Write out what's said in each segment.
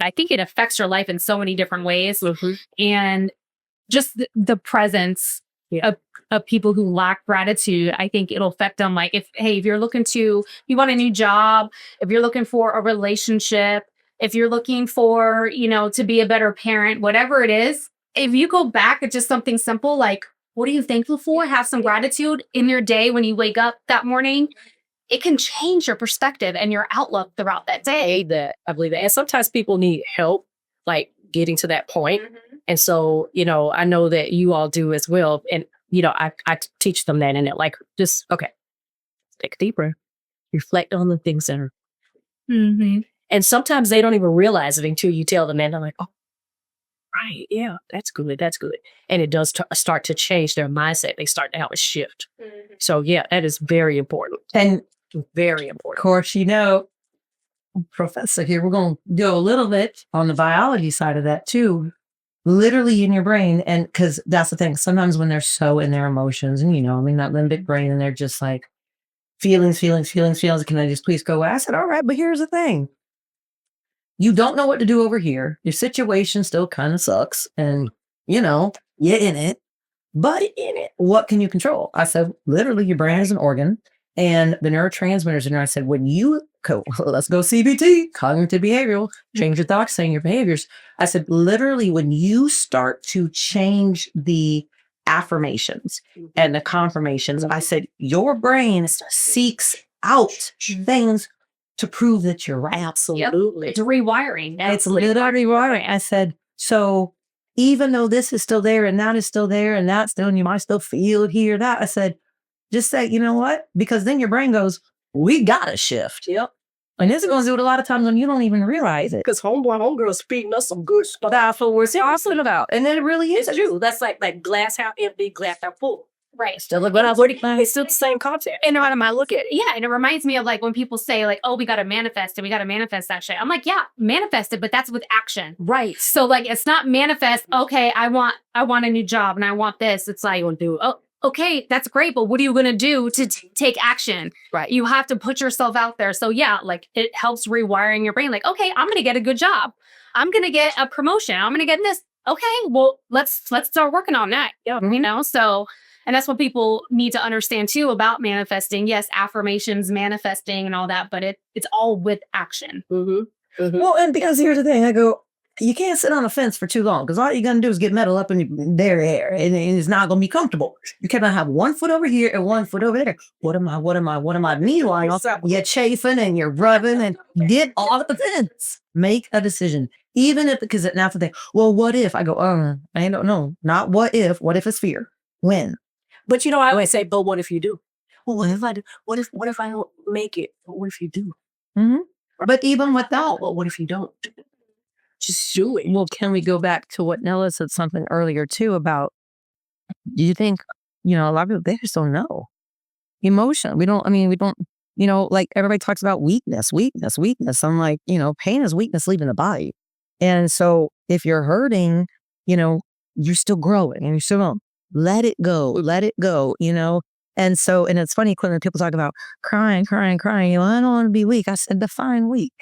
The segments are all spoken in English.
I think it affects your life in so many different ways. And just the presence of people who lack gratitude, I think it'll affect them. Like if you're looking you want a new job, if you're looking for a relationship, if you're looking for, to be a better parent, whatever it is, if you go back at just something simple, like, what are you thankful for? Have some gratitude in your day when you wake up that morning. It can change your perspective and your outlook throughout that day. I believe that. And sometimes people need help, like getting to that point. And so, I know that you all do as well. And, I teach them that, and they're like, just, okay, take a deep breath, reflect on the things that are. And sometimes they don't even realize it until you tell them, and they're like, oh, right, yeah, that's good. That's good. And it does start to change their mindset. They start to have a shift. So, yeah, that is very important. And very important. Of course, Professor here, we're going to go a little bit on the biology side of that too. Literally in your brain. And because that's the thing, sometimes when they're so in their emotions and, that limbic brain, and they're just like feelings. Can I just please go away? I said, all right, but here's the thing. You don't know what to do over here. Your situation still kind of sucks. And, you're in it. But in it, what can you control? I said, literally, your brain is an organ. And the neurotransmitters in there, I said, when you go, let's go CBT, cognitive behavioral, change your thoughts, saying your behaviors. I said, literally, when you start to change the affirmations and the confirmations, I said, your brain seeks out things to prove that you're right. Absolutely. It's rewiring. It's literally rewiring. I said, so even though this is still there and that is still there and that's still, and you might still feel it here, that, I said, just say, you know what? Because then your brain goes, we got to shift. Yep. And this is going to do it a lot of times when you don't even realize it. Because homegirl's feeding us some good stuff. That's what we're talking about. And it really is true. That's like glass half empty, glass half full. Right. Still look what I was it's still the same content. And no matter how I look at it. Yeah. And it reminds me of like when people say like, oh, we got to manifest it. We got to manifest that shit. I'm like, yeah, manifest it, but that's with action. Right. So like, it's not manifest. Okay. I want a new job and I want this. It's like, you want to do, oh, okay, that's great. But what are you going to do to take action? Right. You have to put yourself out there. So yeah, like it helps rewiring your brain. Like, okay, I'm going to get a good job. I'm going to get a promotion. I'm going to get this. Okay, well, let's start working on that. Yeah. So, and that's what people need to understand too about manifesting. Yes, affirmations, manifesting and all that, but it's all with action. Well, and because here's the thing, I go, you can't sit on a fence for too long because all you're going to do is get metal up in their hair and it's not going to be comfortable. You cannot have 1 foot over here and 1 foot over there. What am I? Meanwhile, you're chafing and you're rubbing and get off the fence. Make a decision. Even if, because now the thing, well, what if? I go, I don't know. Not what if. What if it's fear? When? But I always say, but what if you do? Well, what if I do? What if I don't make it? But what if you do? But even without, well, what if you don't? Just do it. Well, can we go back to what Nella said something earlier too about, do you think, a lot of people, they just don't know. Emotion. We don't, like everybody talks about weakness. I'm like, pain is weakness leaving the body. And so if you're hurting, you're still growing and you're still going, let it go. And so, and it's funny when people talk about crying. I don't want to be weak. I said, define weak.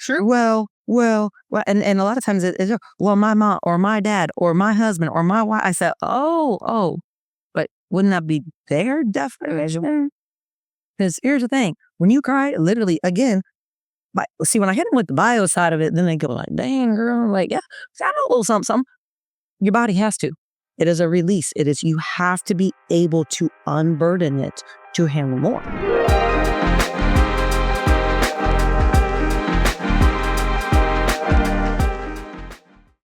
True. Well, and a lot of times it's well, my mom or my dad or my husband or my wife. I said, oh, but wouldn't that be their definition? Because here's the thing: when you cry, literally, again, see, when I hit them with the bio side of it, then they go like, "Dang, girl," I'm like, yeah, got a little something. Your body has to. It is a release. You have to be able to unburden it to handle more.